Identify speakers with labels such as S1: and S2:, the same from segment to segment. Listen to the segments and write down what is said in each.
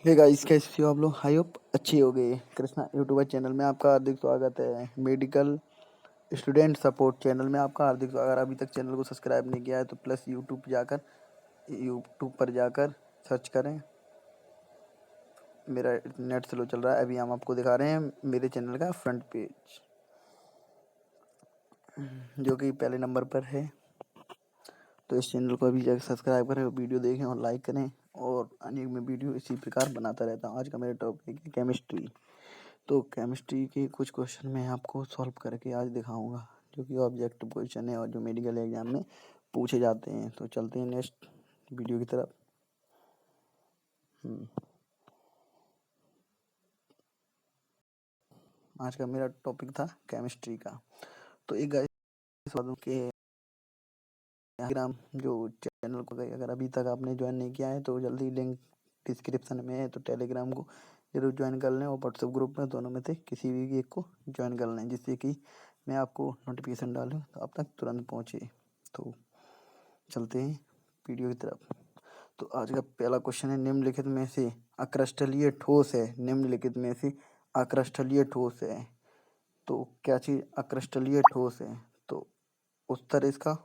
S1: Hey guys, कैसे हो आप लोग? आई होप अच्छी हो गई। कृष्णा यूट्यूबर चैनल में आपका हार्दिक स्वागत है। मेडिकल स्टूडेंट सपोर्ट चैनल में आपका हार्दिक स्वागत। अगर अभी तक चैनल को सब्सक्राइब नहीं किया है तो प्लस यूट्यूब पर जाकर सर्च करें। मेरा नेट स्लो चल रहा है। अभी हम आपको दिखा रहे हैं मेरे चैनल का फ्रंट पेज, जो कि पहले नंबर पर है। तो इस चैनल को अभी जाकर सब्सक्राइब करें, वीडियो देखें और लाइक करें। और अनेक मैं वीडियो इसी प्रकार बनाता रहता हूँ। आज का मेरा टॉपिक है केमिस्ट्री। तो केमिस्ट्री के कुछ क्वेश्चन मैं आपको सॉल्व करके आज दिखाऊंगा, जो कि ऑब्जेक्टिव क्वेश्चन है और जो मेडिकल एग्जाम में पूछे जाते हैं। तो चलते हैं नेक्स्ट वीडियो की तरफ। आज का मेरा टॉपिक था केमिस्ट्री का। तो एक गाइस वालों के टेलीग्राम जो चैनल को, अगर अभी तक आपने ज्वाइन नहीं किया है तो जल्दी लिंक डिस्क्रिप्शन में है, तो टेलीग्राम को जरूर ज्वाइन कर लें और व्हाट्सएप ग्रुप में दोनों में से किसी भी एक को ज्वाइन कर लें, जिससे कि मैं आपको नोटिफिकेशन डालूँ तो आप तक तुरंत पहुँचे। तो चलते हैं वीडियो की तरफ। तो आज का पहला क्वेश्चन है, निम्नलिखित में से अक्रस्टलीय ठोस है। निम्नलिखित में से अक्रस्टलीय ठोस है। तो क्या चीज़ अक्रस्टलीय ठोस है? तो उत्तर इसका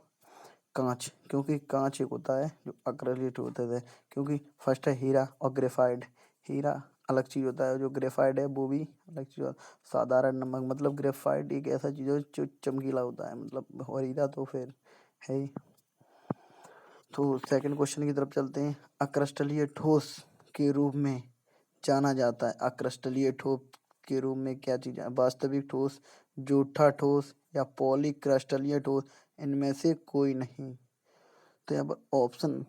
S1: कांच, क्योंकि कांच एक होता है जो अक्रलिट होता है। क्योंकि फर्स्ट है हीरा और ग्रेफाइड। हीरा अलग चीज़ होता है, जो ग्रेफाइड है वो भी अलग चीज़ होता है। साधारण नमक मतलब ग्रेफाइड एक ऐसा चीज़ है जो चमकीला होता है, मतलब, और हीरा तो फिर है ही। तो सेकंड क्वेश्चन की तरफ चलते हैं। अक्रस्टलीय ठोस के रूप में जाना जाता है। अक्रस्टलीय ठोस के रूप में क्या चीज़ है? वास्तविक ठोस, जूठा ठोस या पॉलीक्रिस्टलीय ठोस, इनमें से कोई नहीं। तो यहाँ पर ऑप्शन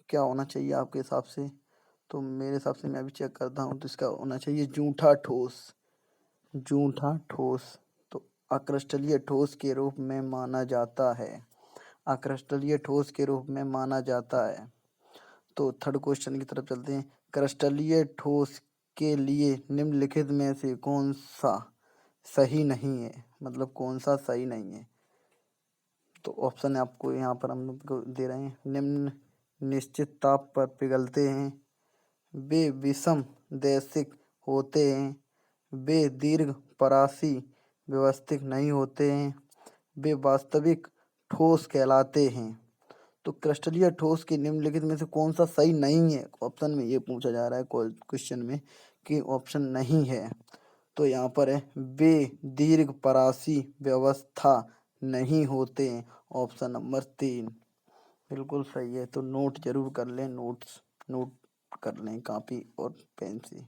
S1: क्या होना चाहिए आपके हिसाब से? तो मेरे हिसाब से मैं अभी चेक करता हूँ, तो इसका होना चाहिए जूठा ठोस। जूठा ठोस। तो अक्रिस्टलीय ठोस के रूप में माना जाता है। अक्रिस्टलीय ठोस के रूप में माना जाता है। तो थर्ड क्वेश्चन की तरफ चलते हैं। क्रिस्टलीय ठोस के लिए निम्नलिखित में से कौन सा सही नहीं है? मतलब कौन सा सही नहीं है? तो ऑप्शन आपको यहाँ पर हम लोग को दे रहे हैं। निम्न निश्चित ताप पर पिघलते हैं, वे विषम दैशिक होते हैं, वे दीर्घ परासी व्यवस्थित नहीं होते हैं, वे वास्तविक ठोस कहलाते हैं। तो क्रिस्टलीय ठोस के निम्नलिखित में से कौन सा सही नहीं है? ऑप्शन में ये पूछा जा रहा है क्वेश्चन में कि ऑप्शन नहीं है। तो यहाँ पर है वे दीर्घ परासी व्यवस्था नहीं होते हैं। ऑप्शन नंबर 3 बिल्कुल सही है। तो नोट जरूर कर लें, नोट कर लें कापी और पेन से।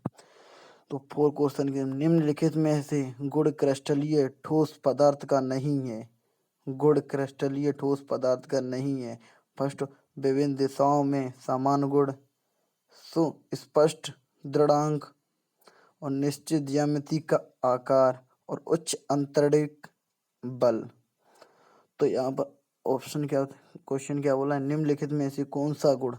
S1: तो फोर क्वेश्चन के निम्नलिखित में से गुड़ क्रिस्टलीय ठोस पदार्थ का नहीं है। गुड़ क्रिस्टलीय ठोस पदार्थ का नहीं है। फर्स्ट, विभिन्न दिशाओं में समान गुण, सुस्पष्ट दृढ़ांक और निश्चित ज्यामिति का आकार और उच्च आंतरिक बल। तो यहाँ पर ऑप्शन क्या, क्वेश्चन क्या बोला है? निम्नलिखित में से कौन सा गुण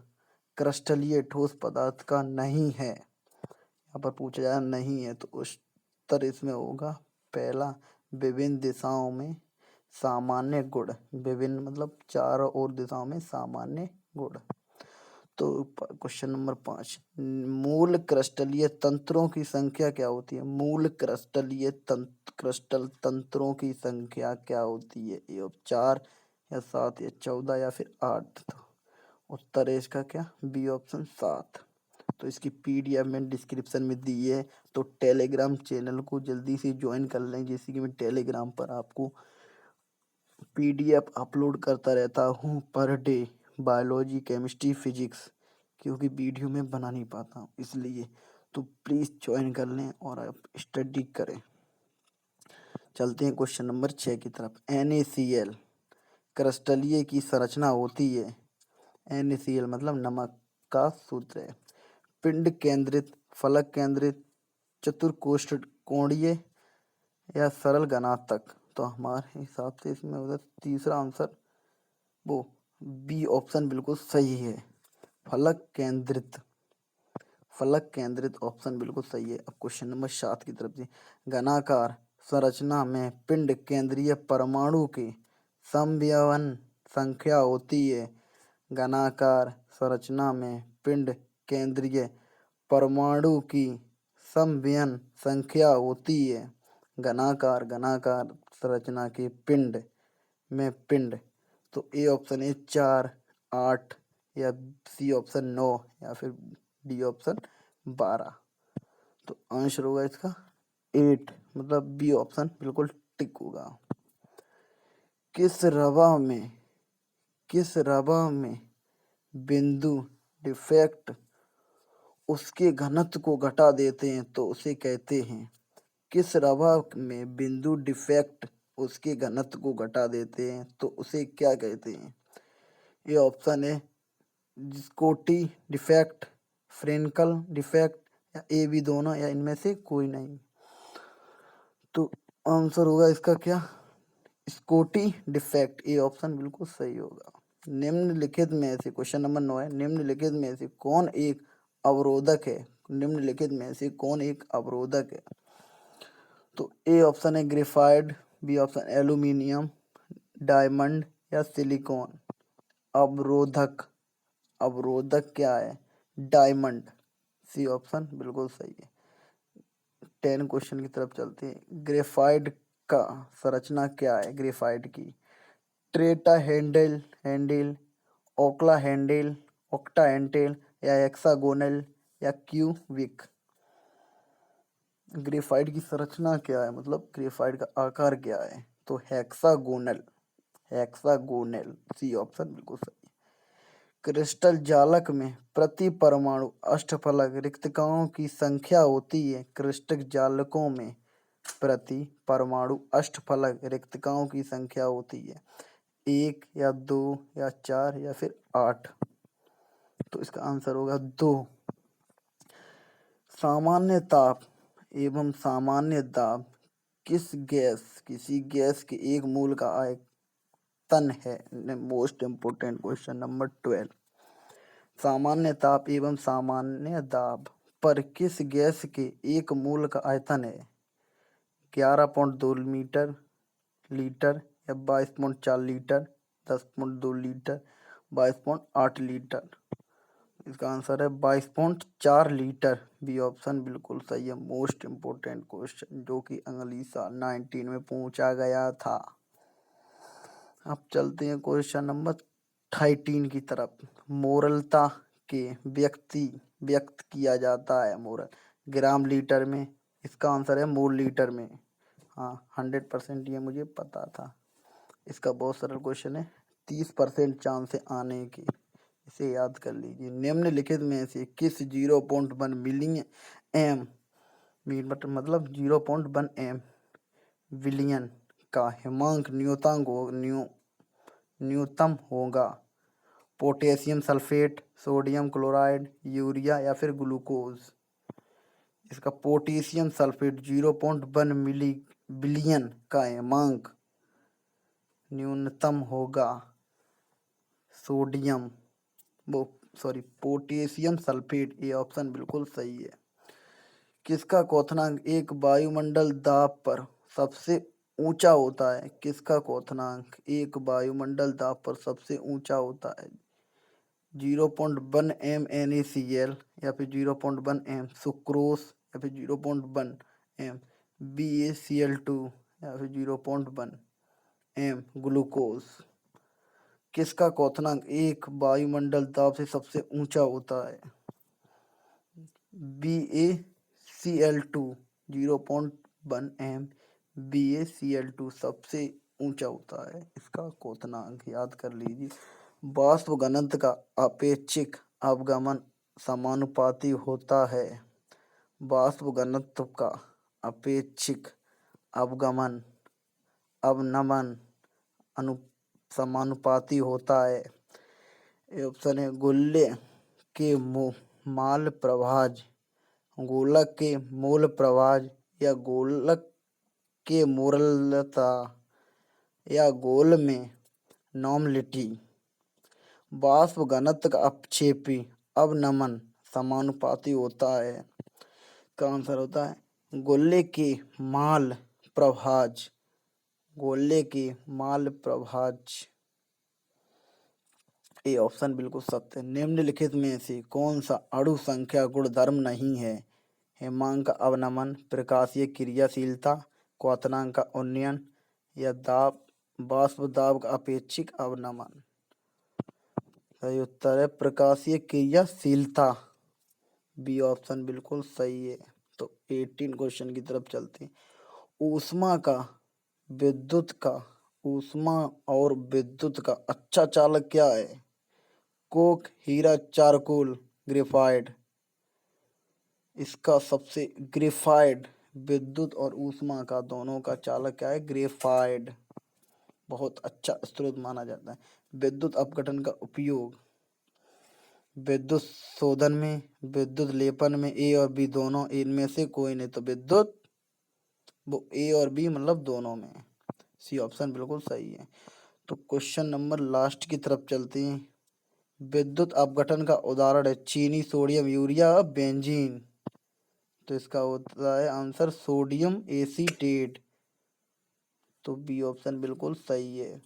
S1: क्रिस्टलीय ठोस पदार्थ का नहीं है? यहाँ पर पूछा जाए नहीं है, तो उत्तर इसमें होगा पहला, विभिन्न दिशाओं में सामान्य गुण। विभिन्न मतलब चारों ओर दिशाओं में सामान्य गुण। तो क्वेश्चन नंबर 5, मूल क्रिस्टलीय तंत्रों की संख्या क्या होती है? मूल क्रिस्टलीय क्रिस्टल तंत्रों की संख्या क्या होती है? ये 4 या 7 या 14 या फिर 8? तो उत्तर है इसका क्या, बी ऑप्शन 7। तो इसकी पीडीएफ मैंने डिस्क्रिप्शन में दी है, तो टेलीग्राम चैनल को जल्दी से ज्वाइन कर लें, जैसे कि मैं टेलीग्राम पर आपको पीडीएफ अपलोड करता रहता हूँ per day, biology, chemistry, physics, क्योंकि वीडियो में बना नहीं पाता हूँ इसलिए। तो प्लीज़ ज्वाइन कर लें और आप स्टडी करें। चलते हैं क्वेश्चन नंबर 6 की तरफ। NaCl क्रिस्टलीय की संरचना होती है। NaCl मतलब नमक का सूत्र है। पिंड केंद्रित, फलक केंद्रित, चतुर्कोणीय या सरल घनात्मक? तो हमारे हिसाब से इसमें होगा तीसरा आंसर, वो बी ऑप्शन बिल्कुल सही है, फलक केंद्रित। फलक केंद्रित ऑप्शन बिल्कुल सही है। अब क्वेश्चन नंबर 7 की तरफ से, घनाकार संरचना में पिंड केंद्रीय परमाणु की समव्यवन संख्या होती है। घनाकार संरचना में पिंड केंद्रीय परमाणु की समविहन संख्या होती है। घनाकार संरचना के पिंड में पिंड। तो ए ऑप्शन है 4, 8 या सी ऑप्शन 9 या फिर डी ऑप्शन 12। तो आंसर होगा इसका 8, मतलब बी ऑप्शन बिल्कुल टिक होगा। किस रवा में बिंदु डिफेक्ट उसके घनत्व को घटा देते हैं तो उसे कहते हैं। किस रवा में बिंदु डिफेक्ट उसके घनत्व को घटा देते हैं तो उसे क्या कहते हैं? ये ऑप्शन है स्कोटी डिफेक्ट, फ्रेंकल डिफेक्ट या ए बी दोनों या इनमें से कोई नहीं। तो आंसर होगा इसका क्या? Scooty defect. ए ऑप्शन बिल्कुल सही होगा। निम्नलिखित में से क्वेश्चन नंबर 9 है, निम्नलिखित में से कौन एक अवरोधक है? निम्नलिखित में से कौन एक अवरोधक है? तो ए ऑप्शन है graphite, B option aluminium, diamond या सिलिकॉन। अवरोधक क्या है? डायमंड। सी ऑप्शन बिल्कुल सही है। 10 क्वेश्चन की तरफ चलते हैं। ग्रेफाइट का संरचना क्या है? ग्रेफाइट की ट्रेटा हैंडल, ओक्ला हैंडल, ऑक्टा हैंडल या हेक्सागोनल या क्यूबिक। ग्रेफाइट की संरचना क्या है, मतलब ग्रेफाइट का आकार क्या है? तो हेक्सागोनल। सी ऑप्शन बिल्कुल सही। क्रिस्टल जालक में प्रति परमाणु अष्टफलक रिक्तकों की संख्या होती है। क्रिस्टल जालकों में प्रति परमाणु अष्टफलक रिक्तकों की संख्या होती है 1 या 2 या 4 या फिर 8। तो इसका आंसर होगा 2। सामान्य ताप एवं सामान्य दाब किसी गैस के एक मूल का आयतन है? Most important question number 12। सामान्य ताप एवं सामान्य दाब पर किस गैस के एक मूल का आयतन है? 11.2 लीटर या 22.4 लीटर, 10.2 लीटर, 22.8 लीटर। इसका आंसर है 22.4 लीटर। बी ऑप्शन बिल्कुल सही है। मोस्ट इम्पोर्टेंट क्वेश्चन जो कि अगली साल 19 में पूछा गया था। अब चलते हैं क्वेश्चन नंबर 13 की तरफ। मोरलता के व्यक्त किया जाता है मोरल ग्राम लीटर में। इसका आंसर है मोल लीटर में। हाँ, 100% ये मुझे पता था। इसका बहुत सरल क्वेश्चन है, 30% चांस है आने की, इसे याद कर लीजिए। निम्नलिखित में से किस 0.1 मिलियन एम मतलब 0.1 एम विलियन का हिमांक न्यूनतम होगा? Potassium sulphate, sodium chloride, urea या फिर ग्लूकोज। इसका पोटेशियम सल्फेट 0.1 मिली बिलियन का हिमांक न्यूनतम होगा पोटेशियम सल्फेट। ये ऑप्शन बिल्कुल सही है। किसका क्वथनांक एक वायुमंडल दाब पर सबसे ऊंचा होता है? किसका क्वथनांक एक वायुमंडल दाब पर सबसे ऊंचा होता है? 0.1 एम NaCl या फिर 0.1 एम सुक्रोस या फिर 0.1 एम BaCl2 या फिर 0.1 एम ग्लूकोज। किसका क्वथनांक एक वायुमंडल दाब से सबसे ऊंचा होता है? BaCl2 0.1 एम BaCl2 सबसे ऊंचा होता है। इसका क्वथनांक याद कर लीजिए। वाष्प घनत्व का अपेक्षिक अवगमन समानुपाती होता है। वाष्प घनत्व का अपेक्षिक अवगमन अवनमन समानुपाती होता है। ये ऑप्शन है गोले के माल प्रभाज, गोलक के मूल प्रभाज या गोलक के मोरलता या गोल में नॉर्मलिटी। वाष्प घनत्व का अपक्षेपी अवनमन समानुपाती होता है। का आंसर होता है गोले के माल प्रभाज। गोले के माल प्रभाज ए ऑप्शन बिल्कुल सत्य है। निम्नलिखित में से कौन सा अणु संख्या गुणधर्म नहीं है? हिमांक अवनमन, प्रकाशीय क्रियाशीलता, क्वथनांक का उन्नयन या दाब वाष्प दाब का अपेक्षिक अवनमन। सही उत्तर है प्रकाशीय क्रियाशीलता, बी ऑप्शन बिल्कुल सही है। तो 18 क्वेश्चन की तरफ चलते हैं। ऊष्मा का विद्युत का ऊष्मा और विद्युत का अच्छा चालक क्या है? कोक, हीरा, चारकोल, ग्रेफाइट। इसका सबसे ग्रेफाइट, विद्युत और ऊष्मा का दोनों का चालक क्या है? ग्रेफाइट। बहुत अच्छा स्रोत माना जाता है। विद्युत अपघटन का उपयोग विद्युत शोधन में, विद्युत लेपन में, ए और बी दोनों, इनमें से कोई नहीं। तो विद्युत वो ए और बी मतलब दोनों में। सी ऑप्शन बिल्कुल सही है। तो क्वेश्चन नंबर लास्ट की तरफ चलते हैं। विद्युत अपघटन का उदाहरण है चीनी, सोडियम, यूरिया, बेंजीन। तो इसका होता है आंसर सोडियम एसीटेट। तो बी ऑप्शन बिल्कुल सही है।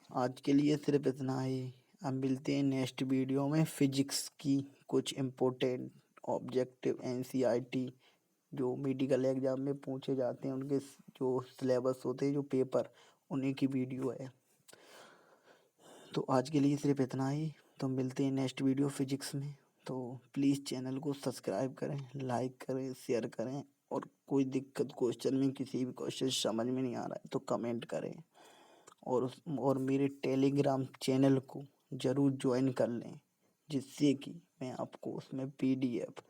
S1: आज के लिए सिर्फ इतना ही। अब मिलते हैं नेक्स्ट वीडियो में फिजिक्स की कुछ इम्पोर्टेंट ऑब्जेक्टिव एनसीईआरटी जो मेडिकल एग्जाम में पूछे जाते हैं, उनके जो सिलेबस होते हैं, जो पेपर, उन्हीं की वीडियो है। तो आज के लिए सिर्फ इतना ही। तो मिलते हैं नेक्स्ट वीडियो फिजिक्स में। तो प्लीज़ चैनल को सब्सक्राइब करें, लाइक करें, शेयर करें, और कोई दिक्कत क्वेश्चन में, किसी भी क्वेश्चन समझ में नहीं आ रहा है तो कमेंट करें। और मेरे टेलीग्राम चैनल को ज़रूर ज्वाइन कर लें, जिससे कि मैं आपको उसमें पीडीएफ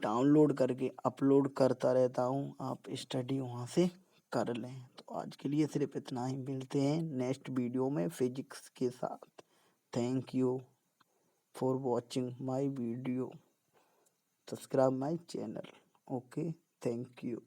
S1: डाउनलोड करके अपलोड करता रहता हूँ, आप स्टडी वहाँ से कर लें। तो आज के लिए सिर्फ इतना ही। मिलते हैं नेक्स्ट वीडियो में फिजिक्स के साथ। Thank you for watching my video, subscribe my channel. Okay, thank you.